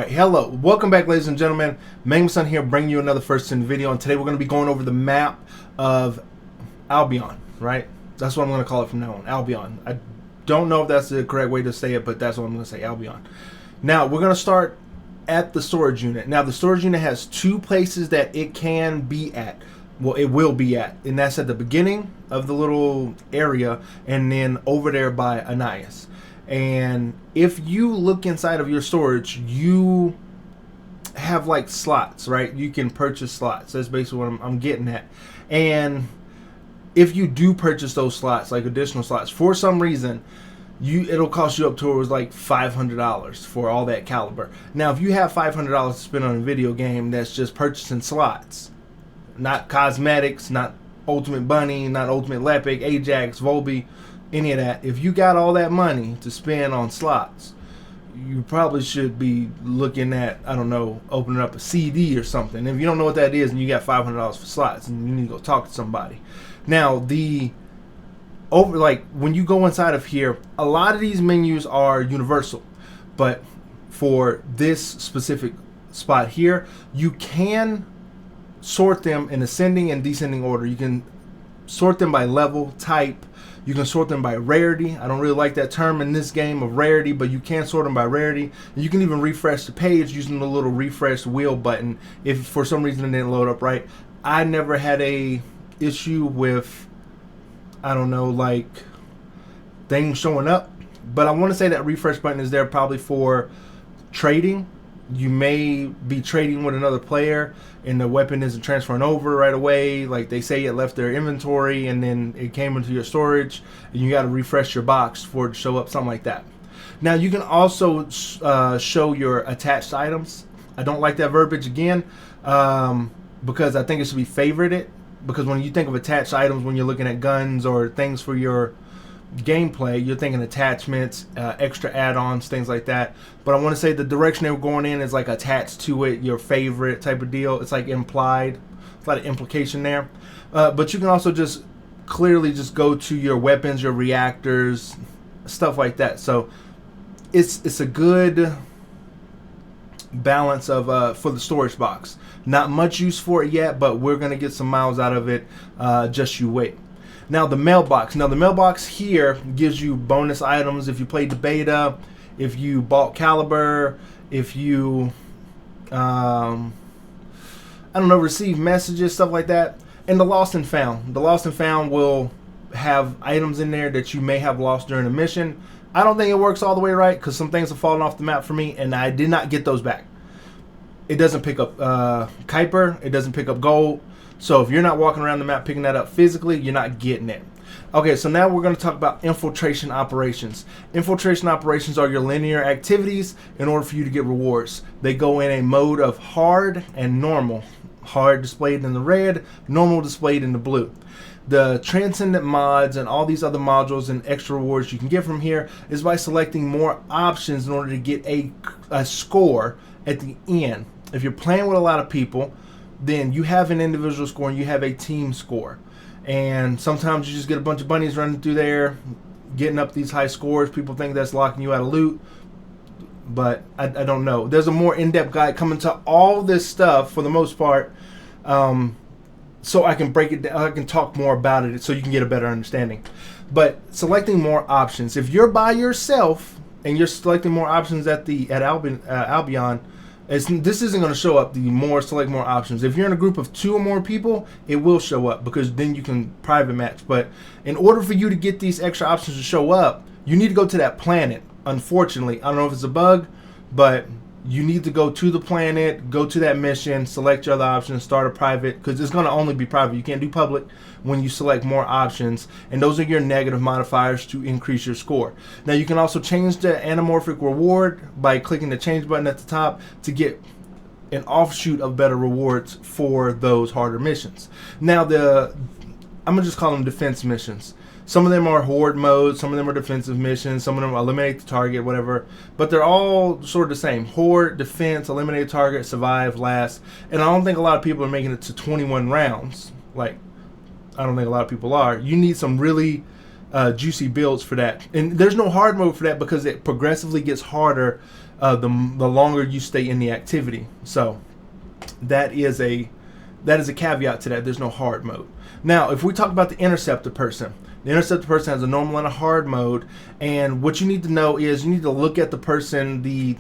Alright, hello. Welcome back, ladies and gentlemen. Son here, bringing you another First Descendant video, and today we're going to be going over the map of Albion, right? That's what I'm going to call it from now on, Albion. I don't know if that's the correct way to say it, but that's what I'm going to say, Albion. Now, we're going to start at the storage unit. Now, the storage unit has two places that it can be at. Well, it will be at, and that's at the beginning of the little area, and then over there by Anais. And if you look inside of your storage, you have like slots, right? You can purchase slots. That's basically what I'm getting at. And if you do purchase those slots, like additional slots, for some reason, it'll cost you up towards like $500 for all that caliber. Now, if you have $500 to spend on a video game that's just purchasing slots, not cosmetics, not Ultimate Bunny, not Ultimate Lepic, Ajax, Volby, any of that, if you got all that money to spend on slots, you probably should be looking at, I don't know, opening up a CD or something. If you don't know what that is and you got $500 for slots, and you need to go talk to somebody. Now, when you go inside of here, a lot of these menus are universal, but for this specific spot here, you can sort them in ascending and descending order. You can sort them by level, type. You can sort them by rarity. I don't really like that term in this game of rarity, but you can sort them by rarity. And you can even refresh the page using the little refresh wheel button if for some reason it didn't load up right. I never had a issue with, I don't know, like things showing up. But I want to say that refresh button is there probably for trading. You may be trading with another player and the weapon isn't transferring over right away. Like they say it left their inventory and then it came into your storage and you got to refresh your box for it to show up, something like that. Now you can also show your attached items. I don't like that verbiage again because I think it should be favorited, because when you think of attached items, when you're looking at guns or things for your gameplay, you're thinking attachments, extra add-ons, things like that. But I want to say the direction they were going in is like attached to it, your favorite type of deal. It's like implied. It's a lot of implication there. But you can also just clearly just go to your weapons, your reactors, stuff like that. So it's a good balance of for the storage box. Not much use for it yet, but we're gonna get some miles out of it. Just you wait. Now the mailbox. Now the mailbox here gives you bonus items if you played the beta, if you bought Caliber, if you, I don't know, receive messages, stuff like that. And the Lost and Found. The Lost and Found will have items in there that you may have lost during a mission. I don't think it works all the way right because some things have fallen off the map for me and I did not get those back. It doesn't pick up Kuiper. It doesn't pick up gold. So if you're not walking around the map picking that up physically, you're not getting it. Okay, so now we're going to talk about infiltration operations. Infiltration operations are your linear activities in order for you to get rewards. They go in a mode of hard and normal. Hard displayed in the red, normal displayed in the blue. The Transcendent mods and all these other modules and extra rewards you can get from here is by selecting more options in order to get a score at the end. If you're playing with a lot of people, then you have an individual score and you have a team score. And sometimes you just get a bunch of bunnies running through there, getting up these high scores. People think that's locking you out of loot, but I don't know. There's a more in-depth guide coming to all this stuff for the most part, so I can break it down. I can talk more about it so you can get a better understanding. But selecting more options. If you're by yourself and you're selecting more options at Albion, this isn't going to show up the select more options. If you're in a group of 2 or more people, it will show up because then you can private match. But in order for you to get these extra options to show up, you need to go to that planet. Unfortunately, I don't know if it's a bug, but you need to go to the planet, go to that mission, select your other options, start a private, because it's going to only be private. You can't do public when you select more options, and those are your negative modifiers to increase your score. Now you can also change the anamorphic reward by clicking the change button at the top to get an offshoot of better rewards for those harder missions. Now I'm going to just call them defense missions. Some of them are horde mode, some of them are defensive missions, some of them eliminate the target, whatever. But they're all sort of the same. Horde, defense, eliminate target, survive, last. And I don't think a lot of people are making it to 21 rounds. Like, I don't think a lot of people are. You need some really juicy builds for that. And there's no hard mode for that because it progressively gets harder the longer you stay in the activity. So that is a caveat to that. There's no hard mode. Now, if we talk about the interceptor person, the interceptor person has a normal and a hard mode, and what you need to know is you need to look at the person, the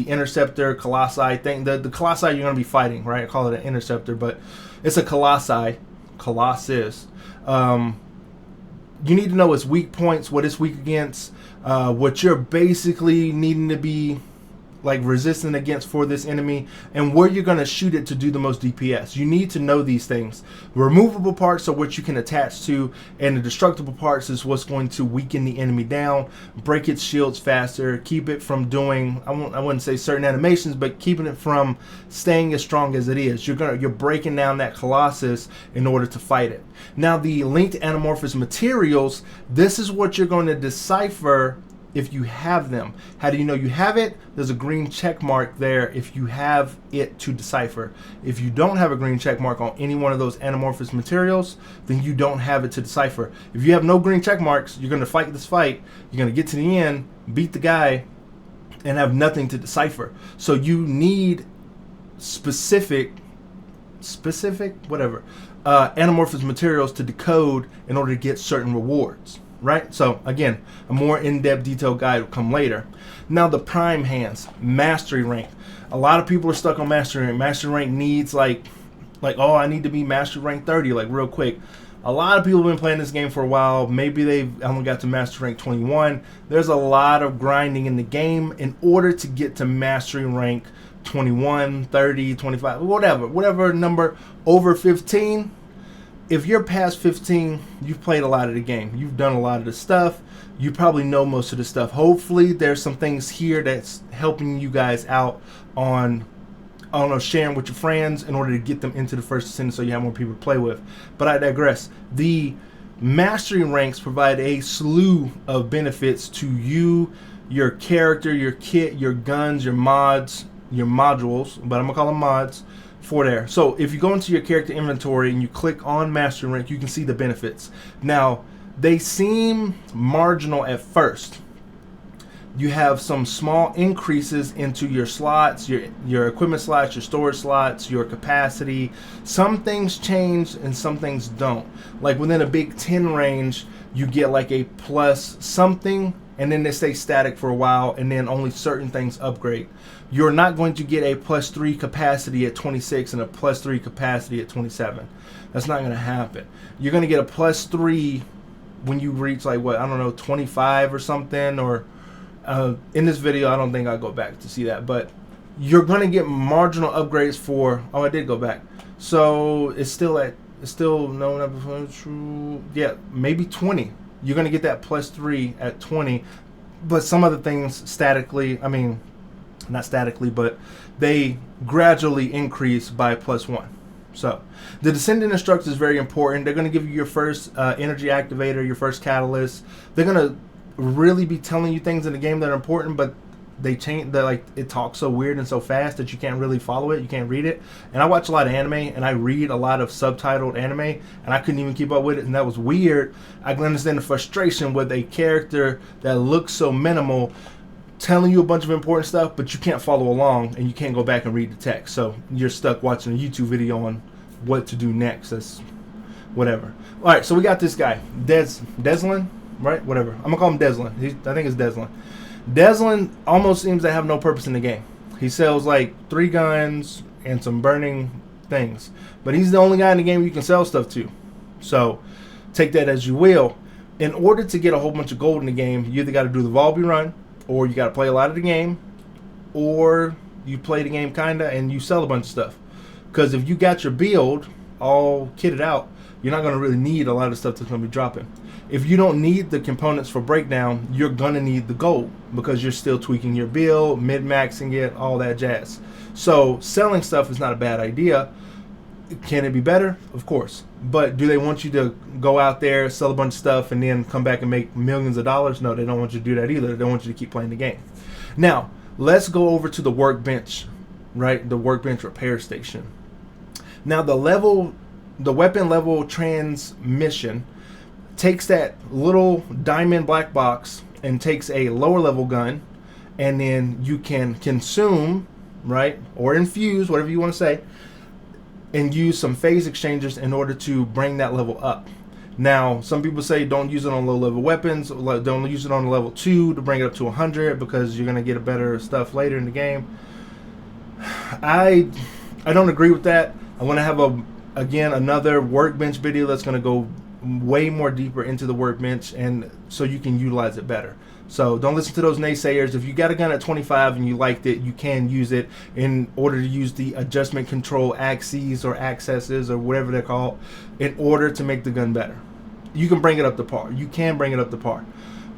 interceptor colossi thing. The colossi you're going to be fighting, right? I call it an interceptor, but it's a colossus. You need to know its weak points, what it's weak against, what you're basically needing to be like resistant against for this enemy, and where you're going to shoot it to do the most DPS. You need to know these things. Removable parts are what you can attach to, and the destructible parts is what's going to weaken the enemy down, break its shields faster, keep it from doing, I wouldn't say certain animations, but keeping it from staying as strong as it is. You're breaking down that Colossus in order to fight it. Now, the linked anamorphous materials, this is what you're going to decipher if you have them. How do you know you have it? There's a green check mark there if you have it to decipher. If you don't have a green check mark on any one of those anamorphous materials, then you don't have it to decipher. If you have no green check marks, you're going to fight this fight, you're going to get to the end, beat the guy, and have nothing to decipher. So you need specific anamorphous materials to decode in order to get certain rewards. Right? So again, a more in-depth detailed guide will come later. Now, the prime hands, mastery rank. A lot of people are stuck on mastery rank. Mastery rank needs like oh, I need to be mastery rank 30 like real quick. A lot of people have been playing this game for a while. Maybe they've only got to mastery rank 21. There's a lot of grinding in the game in order to get to mastery rank 21, 30, 25, whatever number over 15. If you're past 15, you've played a lot of the game. You've done a lot of the stuff. You probably know most of the stuff. Hopefully, there's some things here that's helping you guys out on, I don't know, sharing with your friends in order to get them into the First Descendant so you have more people to play with. But I digress. The mastery ranks provide a slew of benefits to you, your character, your kit, your guns, your mods, your modules, but I'm going to call them mods, for there. So if you go into your character inventory and you click on mastery rank, you can see the benefits. Now, they seem marginal at first. You have some small increases into your slots, your equipment slots, your storage slots, your capacity. Some things change and some things don't. Like within a big 10 range, you get like a plus something, and then they stay static for a while, and then only certain things upgrade. You're not going to get a plus 3 capacity at 26 and a plus 3 capacity at 27. That's not going to happen. You're going to get a plus 3 when you reach like, what, I don't know, 25 or something, or in this video, I don't think I'll go back to see that, but you're going to get marginal upgrades for, oh, I did go back. So it's still yeah, maybe 20. You're going to get that plus 3 at 20, but some other things statically, I mean, not statically, but they gradually increase by plus 1. So the Descendant instructor is very important. They're going to give you your first energy activator, your first catalyst. They're going to really be telling you things in the game that are important, but they change. Like, it talks so weird and so fast that you can't really follow it. You can't read it. And I watch a lot of anime, and I read a lot of subtitled anime, and I couldn't even keep up with it, and that was weird. I can understand the frustration with a character that looks so minimal telling you a bunch of important stuff, but you can't follow along, and you can't go back and read the text. So you're stuck watching a YouTube video on what to do next. That's whatever. All right, so we got this guy, Descendant, right? Whatever. I'm gonna call him Descendant. I think it's Descendant. Descendant almost seems to have no purpose in the game. He sells like 3 guns and some burning things, but he's the only guy in the game you can sell stuff to. So take that as you will. In order to get a whole bunch of gold in the game, you either got to do the Albion run, or you got to play a lot of the game, or you play the game kinda and you sell a bunch of stuff. Because if you got your build all kitted out, you're not going to really need a lot of stuff that's going to be dropping. If you don't need the components for breakdown, you're going to need the gold because you're still tweaking your build, mid-maxing it, all that jazz. So selling stuff is not a bad idea. Can it be better? Of course. But do they want you to go out there, sell a bunch of stuff, and then come back and make millions of dollars? No, they don't want you to do that either. They want you to keep playing the game. Now, let's go over to the workbench, right? The workbench repair station. Now, the weapon level transmission takes that little diamond black box and takes a lower level gun and then you can consume, right, or infuse, whatever you want to say, and use some phase exchangers in order to bring that level up. Now, some people say don't use it on low level weapons, don't use it on level 2 to bring it up to 100 because you're going to get a better stuff later in the game. I don't agree with that. I want to have again another workbench video that's going to go way more deeper into the workbench, and so you can utilize it better. So don't listen to those naysayers. If you got a gun at 25 and you liked it, you can use it in order to use the adjustment control axes or accesses or whatever they're called in order to make the gun better. You can bring it up to par. You can bring it up to par.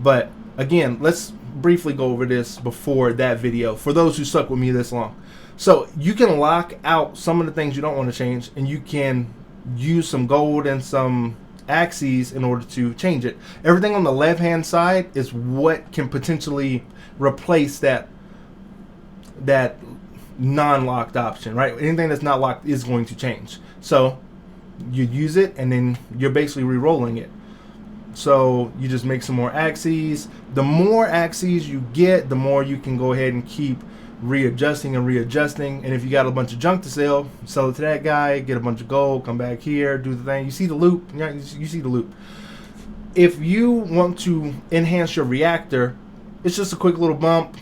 But again, let's briefly go over this before that video for those who stuck with me this long. So you can lock out some of the things you don't want to change, and you can use some gold and some axes in order to change it. Everything on the left hand side is what can potentially replace that non-locked option, right? Anything that's not locked is going to change. So you use it and then you're basically re-rolling it. So you just make some more axes. The more axes you get, the more you can go ahead and keep readjusting and readjusting. And if you got a bunch of junk to sell, sell it to that guy, get a bunch of gold, come back here, do the thing. You see the loop? Yeah, you see the loop. If you want to enhance your reactor, it's just a quick little bump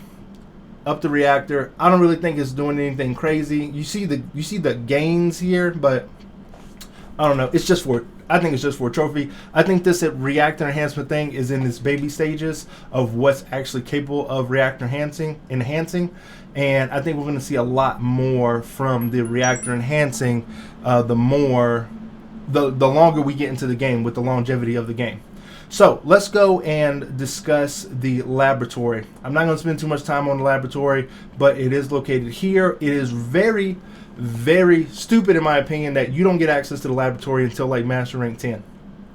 up the reactor. I don't really think it's doing anything crazy. You see the gains here, but I don't know. It's just for, I think it's just for a trophy. I think this reactor enhancement thing is in its baby stages of what's actually capable of reactor enhancing, and I think we're going to see a lot more from the reactor enhancing the longer we get into the game, with the longevity of the game. So let's go and discuss the laboratory. I'm not going to spend too much time on the laboratory, but it is located here. It is very, very stupid in my opinion that you don't get access to the laboratory until like Master Rank 10.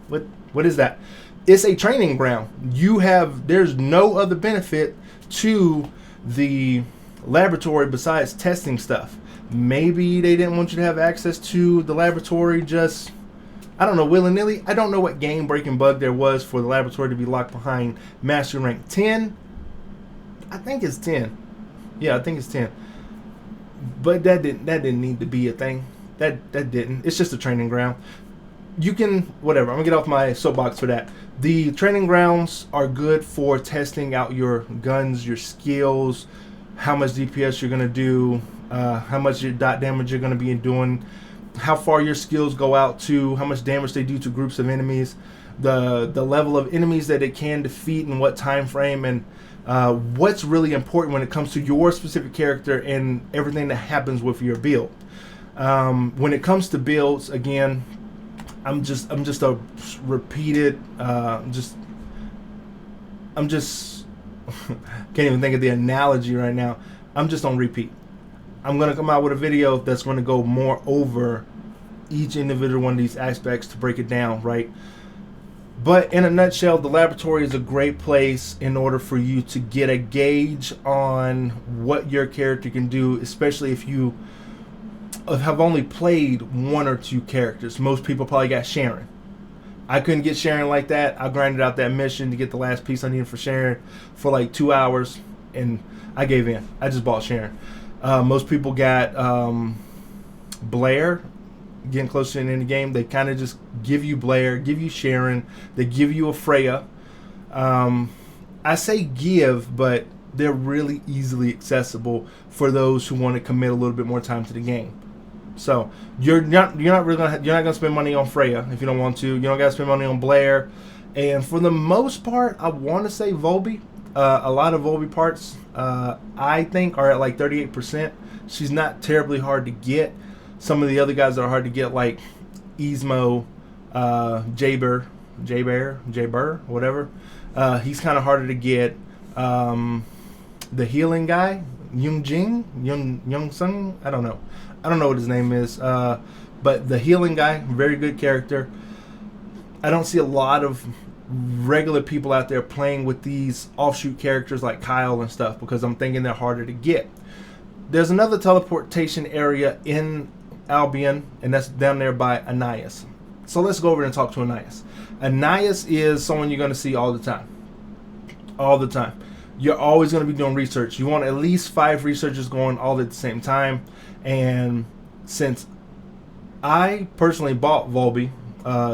What is that? It's a training ground. There's no other benefit to the laboratory besides testing stuff. Maybe they didn't want you to have access to the laboratory just, I don't know, willy-nilly. I don't know what game-breaking bug there was for the laboratory to be locked behind Master Rank 10. I think it's 10. Yeah, I think it's 10. But that didn't need to be a thing. That didn't. It's just a training ground. You can, whatever. I'm going to get off my soapbox for that. The training grounds are good for testing out your guns, your skills, how much DPS you're going to do, how much your dot damage you're going to be doing, how far your skills go out to, how much damage they do to groups of enemies, the level of enemies that it can defeat in what time frame, and what's really important when it comes to your specific character and everything that happens with your build. When it comes to builds, again, I'm just a repeated, I'm just can't even think of the analogy right now. I'm just on repeat. I'm going to come out with a video that's going to go more over each individual one of these aspects to break it down, right? But in a nutshell, the laboratory is a great place in order for you to get a gauge on what your character can do, especially if you have only played one or two characters. Most people probably got Sharon. I couldn't get Sharon like that. I grinded out that mission to get the last piece I needed for Sharon for like 2 hours, and I gave in. I just bought Sharon. Most people got Blair. Getting closer to the end of the game, they kind of just give you Blair, give you Sharon, they give you a Freya. I say give, but they're really easily accessible for those who want to commit a little bit more time to the game. So you're not gonna spend money on Freya if you don't want to. You don't gotta spend money on Blair, and for the most part, I want to say Volby. A lot of Volby parts, I think, are at like 38%. She's not terribly hard to get. Some of the other guys that are hard to get, like Ismo, Jaber, whatever. He's kind of harder to get. The healing guy, Young Sung, I don't know what his name is. But the healing guy, very good character. I don't see a lot of regular people out there playing with these offshoot characters like Kyle and stuff because I'm thinking they're harder to get. There's another teleportation area in Albion, and that's down there by Anais. So let's go over and talk to Anais. Anais is someone you're going to see all the time. All the time. you're always going to be doing research. You want at least 5 researchers going all at the same time. And since I personally bought Volby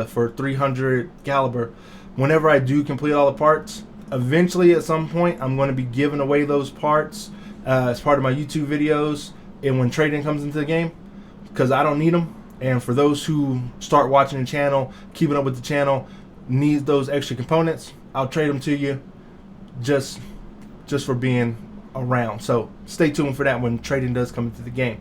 for 300 caliber, whenever I do complete all the parts, eventually at some point I'm going to be giving away those parts as part of my YouTube videos and when trading comes into the game, because I don't need them. And for those who start watching the channel, keeping up with the channel, need those extra components, I'll trade them to you just for being around. So stay tuned for that when trading does come into the game.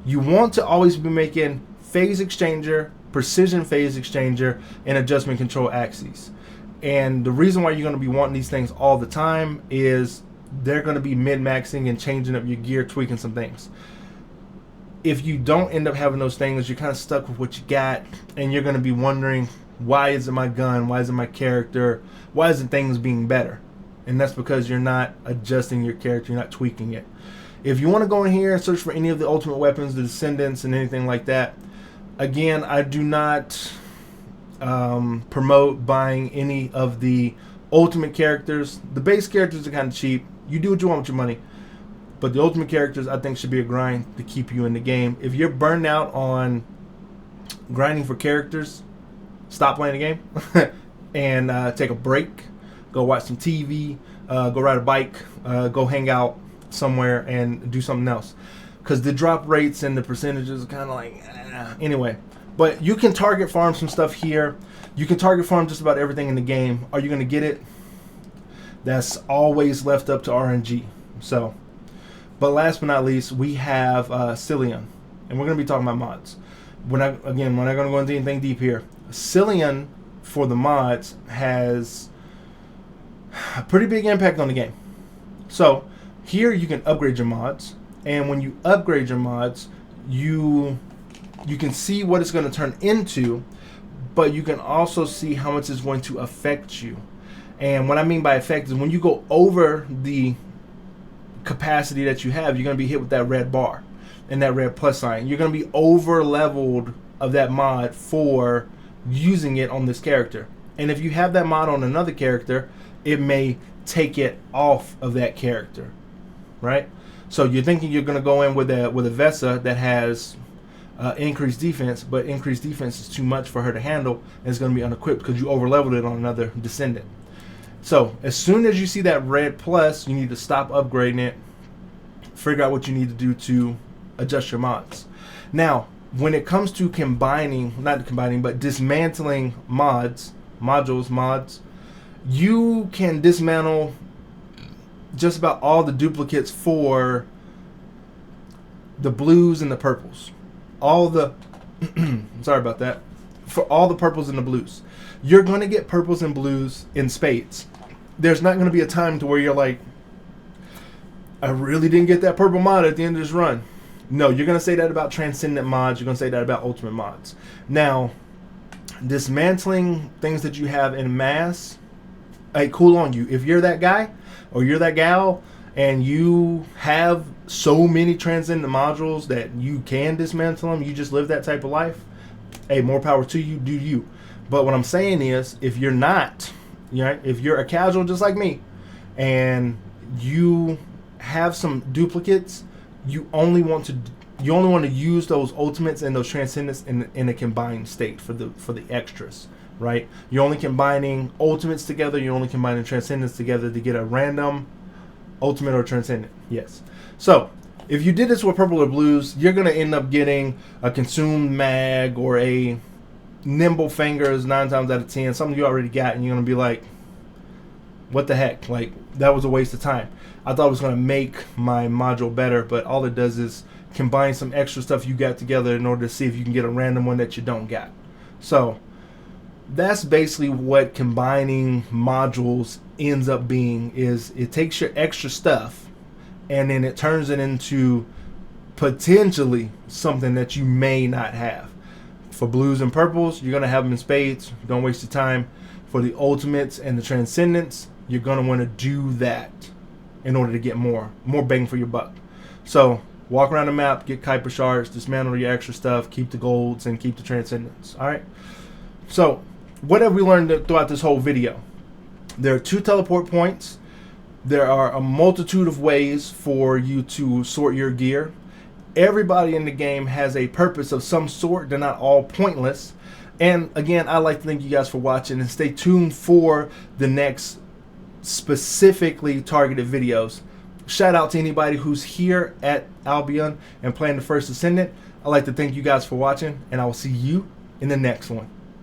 You want to always be making phase exchanger, precision phase exchanger, and adjustment control axes. And the reason why you're going to be wanting these things all the time is they're going to be min-maxing and changing up your gear, tweaking some things. If you don't end up having those things, you're kind of stuck with what you got, and you're going to be wondering, why isn't my gun, why isn't my character, why isn't things being better? And that's because you're not adjusting your character, you're not tweaking it. If you want to go in here and search for any of the ultimate weapons, the Descendants and anything like that, again, I do not promote buying any of the ultimate characters. The base characters are kind of cheap. You do what you want with your money. But the ultimate characters, I think, should be a grind to keep you in the game. If you're burned out on grinding for characters, stop playing the game and take a break. Go watch some TV, go ride a bike, go hang out somewhere and do something else. Because the drop rates and the percentages are kind of like, anyway. But you can target farm some stuff here. You can target farm just about everything in the game. Are you going to get it? That's always left up to RNG. So, but last but not least, we have Cillian. And we're going to be talking about mods. We're not going to go into anything deep here. Cillian, for the mods, has a pretty big impact on the game. So, here you can upgrade your mods. And when you upgrade your mods, you can see what it's going to turn into, but you can also see how much it's going to affect you. And what I mean by affect is when you go over the capacity that you have, you're going to be hit with that red bar and that red plus sign. You're going to be over leveled of that mod for using it on this character. And if you have that mod on another character, it may take it off of that character, right? So you're thinking you're going to go in with a Vesa that has increased defense, but increased defense is too much for her to handle, and it's going to be unequipped because you overleveled it on another Descendant. So as soon as you see that red plus, you need to stop upgrading it, figure out what you need to do to adjust your mods. Now, when it comes to dismantling mods, you can dismantle just about all the duplicates for the blues and the purples. All the sorry about that. For all the purples and the blues. You're going to get purples and blues in spades. There's not going to be a time to where you're like, I really didn't get that purple mod at the end of this run. No, you're going to say that about Transcendent mods. You're going to say that about Ultimate mods. Now, dismantling things that you have in mass, hey, cool on you. If you're that guy or you're that gal and you have so many Transcendent modules that you can dismantle them, you just live that type of life, hey, more power to you, do you. But what I'm saying is, if you're not, if you're a casual just like me, and you have some duplicates, you only want to use those ultimates and those transcendents in a combined state for the extras, right? You're only combining ultimates together. You're only combining transcendents together to get a random ultimate or transcendent. Yes. So if you did this with purple or blues, you're gonna end up getting a consumed mag or a nimble fingers 9 times out of 10, something you already got, and you're gonna be like, what the heck? Like, that was a waste of time. I thought it was gonna make my module better, but all it does is combine some extra stuff you got together in order to see if you can get a random one that you don't got. So that's basically what combining modules ends up being, is it takes your extra stuff and then it turns it into potentially something that you may not have. For blues and purples, you're going to have them in spades. Don't waste your time. For the ultimates and the transcendents, you're going to want to do that in order to get more bang for your buck. So walk around the map, get Kuiper shards, dismantle your extra stuff, keep the golds, and keep the transcendents. All right. So what have we learned throughout this whole video? There are 2 teleport points. There are a multitude of ways for you to sort your gear. Everybody in the game has a purpose of some sort. They're not all pointless. And again, I'd like to thank you guys for watching, and stay tuned for the next specifically targeted videos. Shout out to anybody who's here at Albion and playing the First Descendant. I'd like to thank you guys for watching, and I will see you in the next one.